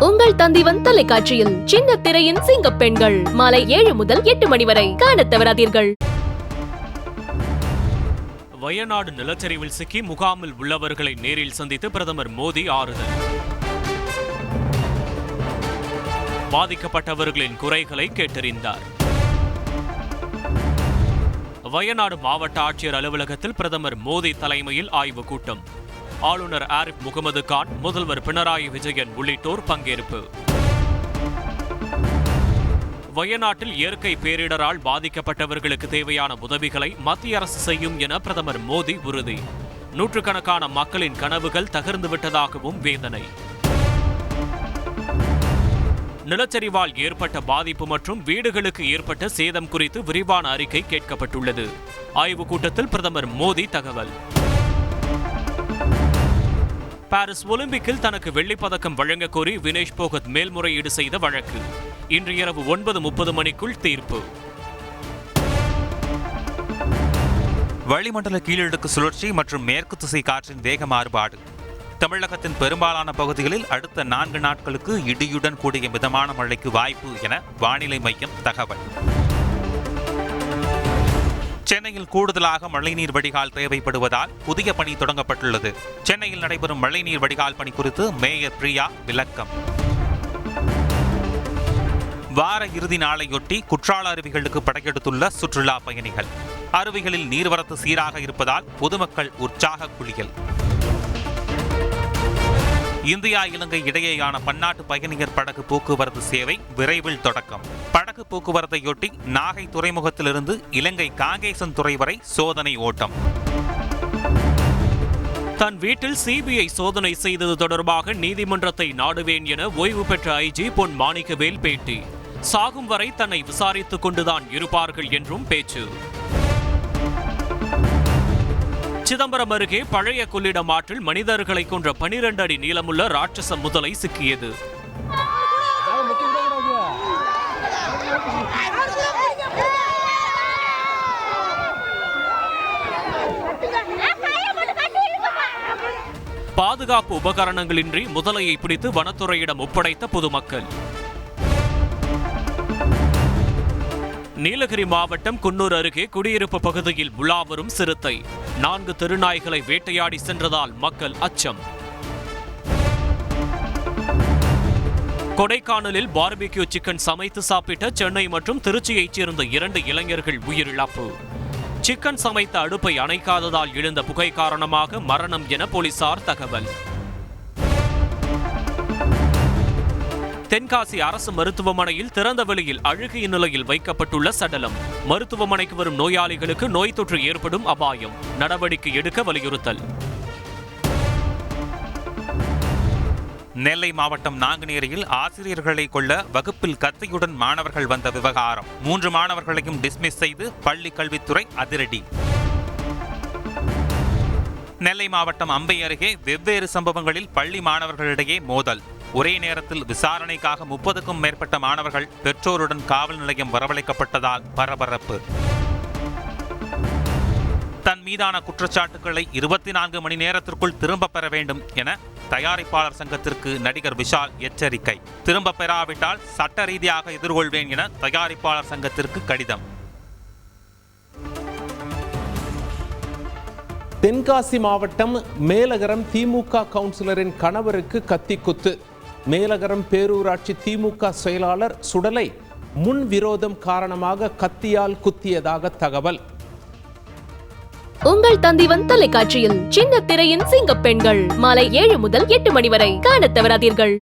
உங்கள் தந்திவன் தொலைக்காட்சியில் சின்ன திரையின் சிங்க பெண்கள் மாலை 7 முதல் 8 மணி வரை காணத் தவறாதீர்கள். வயநாடு நிலச்சரிவில் சிக்கி முகாமில் உள்ளவர்களை நேரில் சந்தித்து பிரதமர் மோடி ஆறுதல். பாதிக்கப்பட்டவர்களின் குறைகளை கேட்டறிந்தார். வயநாடு மாவட்ட ஆட்சியர் அலுவலகத்தில் பிரதமர் மோடி தலைமையில் ஆய்வுக் கூட்டம். ஆளுநர் ஆரிஃப் முகமது கான், முதல்வர் பினராயி விஜயன் உள்ளிட்டோர் பங்கேற்பு. வயநாட்டில் இயற்கை பேரிடரால் பாதிக்கப்பட்டவர்களுக்கு தேவையான உதவிகளை மத்திய அரசு செய்யும் என பிரதமர் மோடி உறுதி. நூற்றுக்கணக்கான மக்களின் கனவுகள் தகர்ந்துவிட்டதாகவும் வேதனை. நிலச்சரிவால் ஏற்பட்ட பாதிப்பு மற்றும் வீடுகளுக்கு ஏற்பட்ட சேதம் குறித்து விரிவான அறிக்கை கேட்கப்பட்டுள்ளது. ஆய்வுக் கூட்டத்தில் பிரதமர் மோடி தகவல். பாரிஸ் ஒலிம்பிக்கில் தனக்கு வெள்ளிப்பதக்கம் வழங்க கோரி வினேஷ் போகத் மேல்முறையீடு செய்த வழக்கு இன்று இரவு 9:30 மணிக்குள் தீர்ப்பு. வளிமண்டல கீழடுக்கு சுழற்சி மற்றும் மேற்கு திசை காற்றின் வேக மாறுபாடு. தமிழகத்தின் பெரும்பாலான பகுதிகளில் அடுத்த 4 நாட்களுக்கு இடியுடன் கூடிய மிதமான மழைக்கு வாய்ப்பு என வானிலை மையம் தகவல். சென்னையில் கூடுதலாக மழைநீர் வடிகால் தேவைப்படுவதால் புதிய பணி தொடங்கப்பட்டுள்ளது. சென்னையில் நடைபெறும் மழைநீர் வடிகால் பணி குறித்து மேயர் பிரியா விளக்கம். வார இறுதி நாளையொட்டி குற்றால அருவிகளுக்கு படையெடுத்துள்ள சுற்றுலா பயணிகள். அருவிகளில் நீர்வரத்து சீராக இருப்பதால் பொதுமக்கள் உற்சாக குளியல். இந்தியா இலங்கை இடையேயான பன்னாட்டு பயணியர் படகு போக்குவரத்து சேவை விரைவில் தொடக்கம். படகு போக்குவரத்தையொட்டி நாகை துறைமுகத்திலிருந்து இலங்கை காங்கேசன் துறை வரை சோதனை ஓட்டம். தன் வீட்டில் சிபிஐ சோதனை செய்தது தொடர்பாக நீதிமன்றத்தை நாடுவேன் என ஓய்வு பெற்ற ஐஜி பொன் மாணிக்கவேல் பேட்டி. சாகும் வரை தன்னை விசாரித்துக் கொண்டுதான் இருப்பார்கள் என்றும் பேச்சு. சிதம்பரம் அருகே பழைய கொள்ளிடம் ஆற்றில் மனிதர்களை கொன்ற 12 அடி நீளமுள்ள ராட்சச முதலை சிக்கியது. பாதுகாப்பு உபகரணங்களின்றி முதலையை பிடித்து வனத்துறையிடம் ஒப்படைத்த பொதுமக்கள். நீலகிரி மாவட்டம் குன்னூர் அருகே குடியிருப்பு பகுதியில் உலா வரும் சிறுத்தை 4 தெருநாய்களை வேட்டையாடி சென்றதால் மக்கள் அச்சம். கொடைக்கானலில் பார்பிக்யூ சிக்கன் சமைத்து சாப்பிட்ட சென்னை மற்றும் திருச்சியைச் சேர்ந்த 2 இளைஞர்கள் உயிரிழப்பு. சிக்கன் சமைத்த அடுப்பை அணைக்காததால் எழுந்த புகை காரணமாக மரணம் என போலீசார் தகவல். தென்காசி அரசு மருத்துவமனையில் திறந்த வெளியில் அழுகிய நிலையில் வைக்கப்பட்டுள்ள சடலம். மருத்துவமனைக்கு வரும் நோயாளிகளுக்கு நோய் தொற்று ஏற்படும் அபாயம். நடவடிக்கை எடுக்க வலியுறுத்தல். நெல்லை மாவட்டம் நாங்குநேரியில் ஆசிரியர்களை கொல்ல வகுப்பில் கத்தியுடன் மாணவர்கள் வந்த விவகாரம். 3 மாணவர்களையும் டிஸ்மிஸ் செய்து பள்ளி கல்வித்துறை அதிரடி. நெல்லை மாவட்டம் அம்பை அருகே வெவ்வேறு சம்பவங்களில் பள்ளி மாணவர்களிடையே மோதல். ஒரே நேரத்தில் விசாரணைக்காக 30க்கும் மேற்பட்ட மாணவர்கள் பெற்றோருடன் காவல் நிலையம் வரவழைக்கப்பட்டதால் பரபரப்பு. தன் மீதான குற்றச்சாட்டுகளை 24 மணி நேரத்திற்குள் திரும்ப பெற வேண்டும் என தயாரிப்பாளர் சங்கத்திற்கு நடிகர் விஷால் எச்சரிக்கை. திரும்ப பெறாவிட்டால் சட்ட ரீதியாக எதிர்கொள்வேன் என தயாரிப்பாளர் சங்கத்திற்கு கடிதம். தென்காசி மாவட்டம் மேலகரம் திமுக கவுன்சிலரின் கணவருக்கு கத்திக்குத்து. மேலகரம் பேரூராட்சி திமுக செயலாளர் சுடலை முன் விரோதம் காரணமாக கத்தியால் குத்தியதாக தகவல். உங்கள் தந்திவன் தொலைக்காட்சியில் சின்ன திரையின் சிங்க பெண்கள் மாலை 7 முதல் 8 மணி வரை காணத் தவறாதீர்கள்.